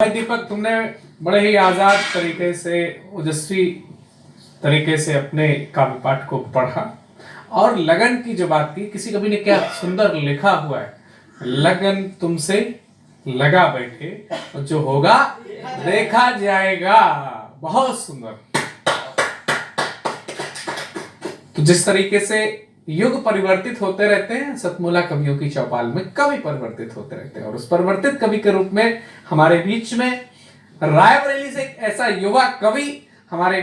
भाई दीपक, तुमने बड़े ही आजाद तरीके से, ओजस्वी तरीके से अपने काव्य पाठ को पढ़ा और लगन की जो बात की, किसी कवि ने क्या सुंदर लिखा हुआ है, लगन तुमसे लगा बैठे और जो होगा देखा जाएगा। बहुत सुंदर। तो जिस तरीके से युग परिवर्तित होते रहते हैं, सतमुला कवियों की चौपाल में कवि परिवर्तित होते रहते हैं, और उस परिवर्तित कवि के रूप में हमारे बीच में रायबरेली से एक ऐसा युवा कवि हमारे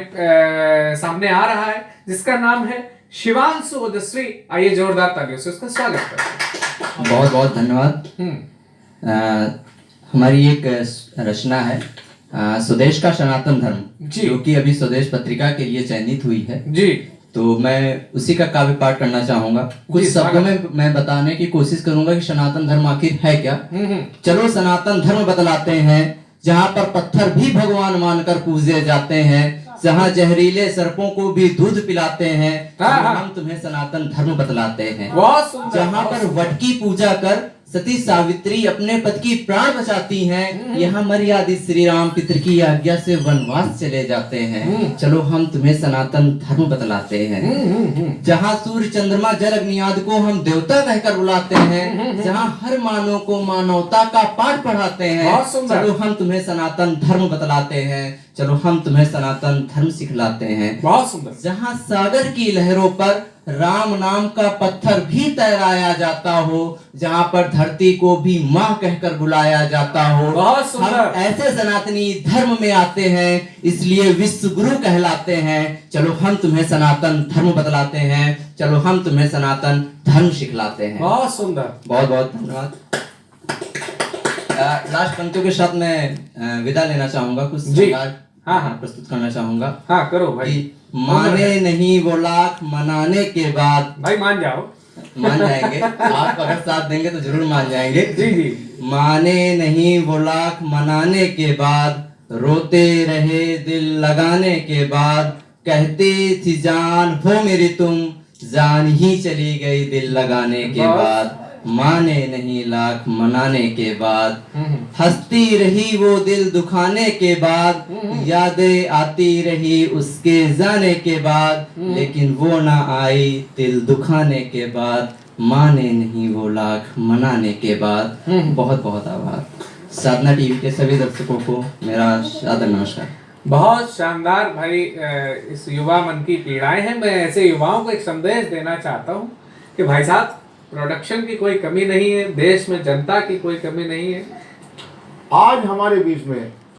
सामने आ रहा है जिसका नाम है शिवांशु ओजस्वी। आइए जोरदार तालियों से उसका स्वागत करते हैं। बहुत बहुत धन्यवाद। हमारी एक रचना है स्वदेश का सनातन धर्म, जो कि अभी स्वदेश पत्रिका के लिए चयनित हुई है जी। तो मैं उसी का काव्य पाठ करना चाहूंगा। कुछ शब्दों में मैं बताने की कोशिश करूंगा कि सनातन धर्म आखिर है क्या। चलो सनातन धर्म बतलाते हैं, जहाँ पर पत्थर भी भगवान मानकर पूजे जाते हैं, जहाँ जहरीले सर्पों को भी दूध पिलाते हैं, हम तुम्हें सनातन धर्म बतलाते हैं। जहाँ पर वट की पूजा कर सती सावित्री अपने पति की प्राण बचाती हैं, यहाँ मर्यादित श्री राम पितर की आज्ञा से वनवास चले जाते हैं। चलो हम तुम्हें सनातन धर्म बतलाते हैं। जहाँ सूर्य चंद्रमा जल अग्नि आदि को हम देवता कहकर बुलाते हैं, जहाँ हर मानव को मानवता का पाठ पढ़ाते हैं, चलो हम तुम्हें सनातन धर्म बतलाते हैं। चलो हम तुम्हें सनातन धर्म सिखलाते हैं। बहुत सुंदर। जहाँ सागर की लहरों पर राम नाम का पत्थर भी तैराया जाता हो, जहाँ पर धरती को भी माँ कहकर बुलाया जाता हो, बहुत सुंदर। हम ऐसे सनातनी धर्म में आते हैं, इसलिए विश्व गुरु कहलाते हैं। चलो हम तुम्हें सनातन धर्म बतलाते हैं, चलो हम तुम्हें सनातन धर्म सिखलाते हैं। बहुत सुंदर। बहुत बहुत धन्यवाद। लास्ट पंक्तियों के साथ मैं विदा लेना चाहूंगा, कुछ प्रस्तुत करना चाहूंगा। हाँ करो भाई। माने नहीं वो लाख मनाने के बाद, भाई मान जाओ। मान जाएंगे आप अगर साथ देंगे तो जरूर मान जाएंगे। जी जी। माने नहीं वो लाख मनाने के बाद, रोते रहे दिल लगाने के बाद, कहती थी जान हो मेरी तुम, जान ही चली गई दिल लगाने के बाद। माने नहीं लाख मनाने के बाद, हंसती रही वो दिल दुखाने के बाद, यादें आती रही उसके जाने के बाद, लेकिन वो ना आई दिल दुखाने के बाद। माने नहीं वो लाख मनाने के बाद। बहुत बहुत आभार। साधना टीवी के सभी दर्शकों को मेरा सादर नमस्कार। बहुत शानदार भाई। इस युवा मन की पीड़ाएं हैं। मैं ऐसे युवाओं को एक संदेश देना चाहता हूँ कि भाई साहब, प्रोडक्शन की कोई कमी नहीं है, देश में जनता की कोई कमी नहीं है। आज हमारे बीच में